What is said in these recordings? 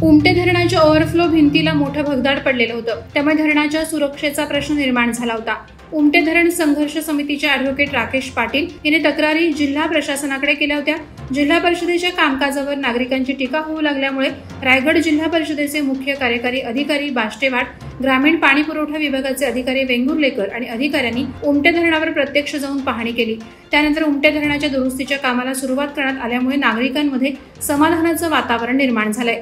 उमटे धरणाच्या ओव्हरफ्लो भिंतीला मोठं भगदाड पडलेलं होतं, त्यामुळे धरणाच्या सुरक्षेचा प्रश्न निर्माण झाला होता। उमटे धरण संघर्ष समितीचे ॲडव्होकेट राकेश पाटील यांनी तक्रारी जिल्हा प्रशासनाकडे केल्या होत्या। जिल्हा परिषदेच्या कामकाजावर नागरिकांची टीका होऊ लागल्यामुळे रायगड जिल्हा परिषदेचे मुख्य कार्यकारी अधिकारी बाष्टेवाड, ग्रामीण पाणी पुरवठा विभागाचे अधिकारी वेंगुर्लेकर आणि अधिकाऱ्यांनी उमटे धरणावर प्रत्यक्ष जाऊन पाहणी केली। त्यानंतर उमटे धरणाच्या दुरुस्तीच्या कामाला सुरुवात करण्यात आल्यामुळे नागरिकांमध्ये समाधानाचं वातावरण निर्माण झालंय।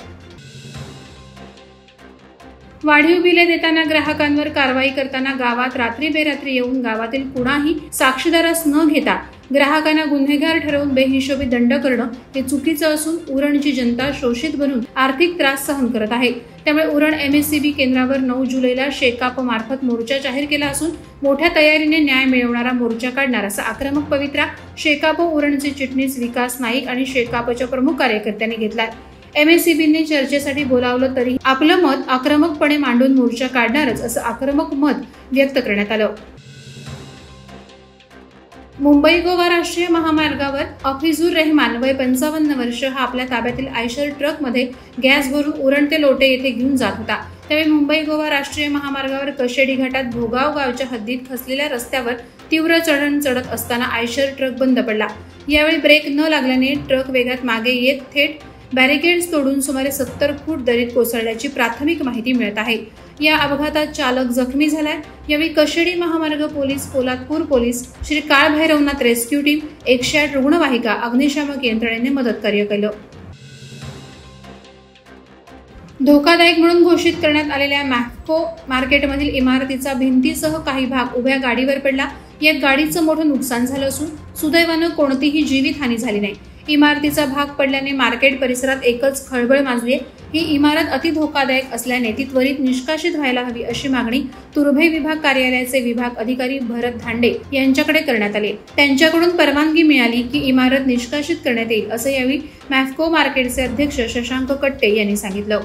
वाढीव बिले देताना ग्राहकांवर कारवाई करताना गावात रात्री बेरात्री येऊन गावातील कुणाही साक्षीदारास न घेता ग्राहकांना गुन्हेगार ठरवून बेहिशोबी दंड करणं हे चुकीचं असून उरणची जनता शोषित बनून आर्थिक त्रास सहन करत आहे। त्यामुळे उरण MSCB केंद्रावर 9 जुलैला शेकाप मार्फत मोर्चा जाहीर केला असून मोठ्या तयारीने न्याय मिळवणारा मोर्चा काढणार असा आक्रमक पवित्रा शेकाप उरणचे चिटणीस विकास नाईक आणि शेकापच्या प्रमुख कार्यकर्त्यांनी घेतला। MSCBने चर्चेसाठी बोलावलं तरी आपलं मत आक्रमकपणे मांडून मोर्चा काढणारच असं आक्रमक मत व्यक्त करण्यात आलं। मुंबई गोवा राष्ट्रीय महामार्गावर हफीजुर रहमान वय 55 वर्ष हा आपल्या ताब्यातील आयशर ट्रकमध्ये गॅस भरून उरण ते लोटे येथे घेऊन जात होता। त्यावेळी मुंबई गोवा राष्ट्रीय महामार्गावर कशेडी घाटात भोगाव गावच्या हद्दीत खचलेल्या रस्त्यावर तीव्र चढण चढत असताना आयशर ट्रक बंद पडला। यावेळी ब्रेक न लागल्याने ट्रक वेगात मागे येत थेट बॅरिकेड्स तोडून सुमारे 70 फूट दरीत कोसळल्याची प्राथमिक माहिती मिळत आहे। या अपघातात चालक जखमी झालाय। यावेळी कशेडी महामार्ग police, Poladpur police, Shri Kalbhairavnath rescue team, 108 रुग्णवाहिका, अग्निशामक यंत्रणेने मदतकार्य केलं। धोकादायक म्हणून घोषित करण्यात आलेल्या मॅफको मार्केटमधील इमारतीचा भिंतीसह काही भाग उभ्या गाडीवर पडला। यात गाडीचं मोठं नुकसान झालं असून सुदैवानं कोणतीही जीवितहानी झाली नाही। इमारतीचा भाग पडल्याने मार्केट परिसरात एकच खळबळ माजली आहे। ही इमारत अति धोकादायक असल्याने ती त्वरित निष्कासित व्हायला हवी अशी मागणी तुर्भे विभाग कार्यालयाचे विभाग अधिकारी भरत धांडे यांच्याकडे करण्यात आली। त्यांच्याकडून परवानगी मिळाली की इमारत निष्कासित करण्यात येईल असं यावेळी मॅफको मार्केटचे अध्यक्ष शशांक कट्टे यांनी सांगितलं।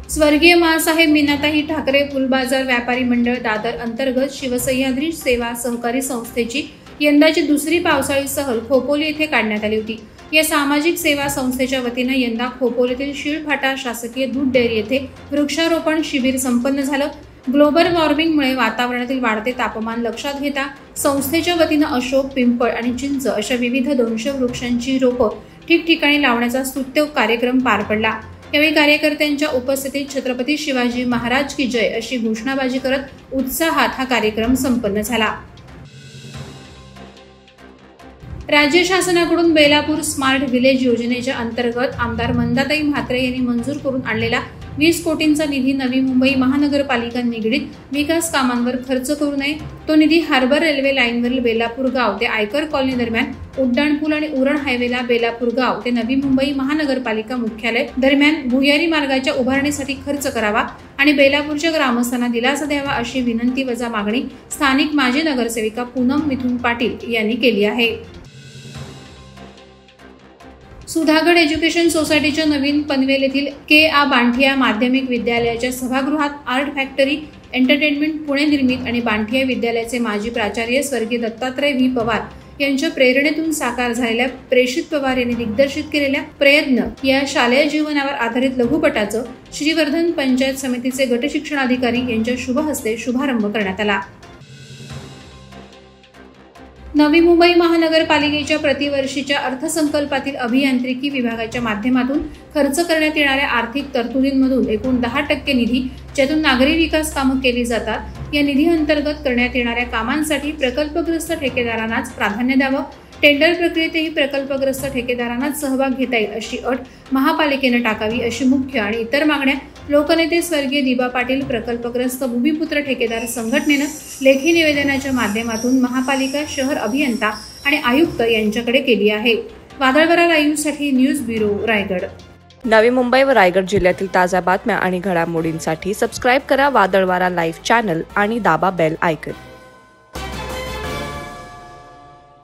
स्वर्गीय माँसाहेब मीनाताई ठाकरे फुलबाजार व्यापारी मंडळ दादर अंतर्गत शिवसह्याद्री सेवा सहकारी संस्थेची यंदाची दुसरी पावसाळी सहल खोपोली येथे काढण्यात आली होती। या सामाजिक सेवा संस्थेच्या वतीनं यंदा खोपोलीतील शिळफाटा शासकीय दूध डेअरी येथे वृक्षारोपण शिबिर संपन्न झालं। ग्लोबल वॉर्मिंगमुळे वातावरणातील वाढते तापमान लक्षात घेता संस्थेच्या वतीनं अशोक, पिंपळ आणि चिंच अशा विविध 200 वृक्षांची रोपं ठिकठिकाणी लावण्याचा स्तुत्य कार्यक्रम पार पडला। यावेळी कार्यकर्त्यांच्या उपस्थितीत छत्रपती शिवाजी महाराज की जय अशी घोषणाबाजी करत उत्साहात हा कार्यक्रम संपन्न झाला। राज्य शासनाकडून बेलापूर स्मार्ट विलेज योजनेच्या अंतर्गत आमदार मंदाताई म्हात्रे यांनी मंजूर करून आणलेला 20 कोटींचा निधी नवी मुंबई महानगरपालिका निगडीत विकास कामांवर खर्च करू नये। तो निधी हार्बर रेल्वे लाईनवरील बेलापूर गाव ते आयकर कॉलनी दरम्यान, उड्डाणपूल आणि उरण हायवेला बेलापूर गाव ते नवी मुंबई महानगरपालिका मुख्यालय दरम्यान भुयारी मार्गाच्या उभारणीसाठी खर्च करावा आणि बेलापूरच्या ग्रामस्थांना दिलासा द्यावा अशी विनंती वजा मागणी स्थानिक माजी नगरसेविका पूनम मिथुन पाटील यांनी केली आहे। सुधागड एज्युकेशन सोसायटीच्या नवीन पनवेल येथील KA बांठिया माध्यमिक विद्यालयाच्या सभागृहात आर्ट फॅक्टरी एंटरटेनमेंट पुणे निर्मित आणि बांठिया विद्यालयाचे माजी प्राचार्य स्वर्गीय दत्तात्रय V पवार यांच्या प्रेरणेतून साकार झालेल्या प्रेषित पवार यांनी दिग्दर्शित केलेल्या प्रयत्न या शालेय जीवनावर आधारित लघुपटाचं श्रीवर्धन पंचायत समितीचे गटशिक्षणाधिकारी यांच्या शुभ हस्ते शुभारंभ करण्यात आला। नवी मुंबई महानगरपालिकेच्या प्रतिवर्षीच्या अर्थसंकल्पातील अभियांत्रिकी विभागाच्या माध्यमातून खर्च करण्यात येणाऱ्या आर्थिक तरतुदींमधून एकूण 10% निधी ज्यातून नागरी विकास कामं केली जातात या निधी अंतर्गत करण्यात येणाऱ्या कामांसाठी प्रकल्पग्रस्त ठेकेदारांनाच प्राधान्य द्यावं। टेंडर प्रक्रियेतही प्रकल्पग्रस्त ठेकेदारांनाच सहभाग घेता येईल अशी अट महापालिकेने टाकावी अशी मुख्य आणि इतर मागण्या लोकनेते स्वर्गीय दिबा पाटील प्रकल्पग्रस्त भूमिपुत्र ठेकेदार संघटनेनं लेखी निवेदनाच्या माध्यमातून महापालिका शहर अभियंता आणि आयुक्त यांच्याकडे केली आहे। वादळवारा लाईव्हसाठी न्यूज ब्युरो रायगड। नवी मुंबई व रायगड जिल्ह्यातील ताज्या बातम्या आणि घडामोडींसाठी सबस्क्राईब करा वादळवारा लाईव्ह चॅनल आणि दाबा बेल आयकॉन।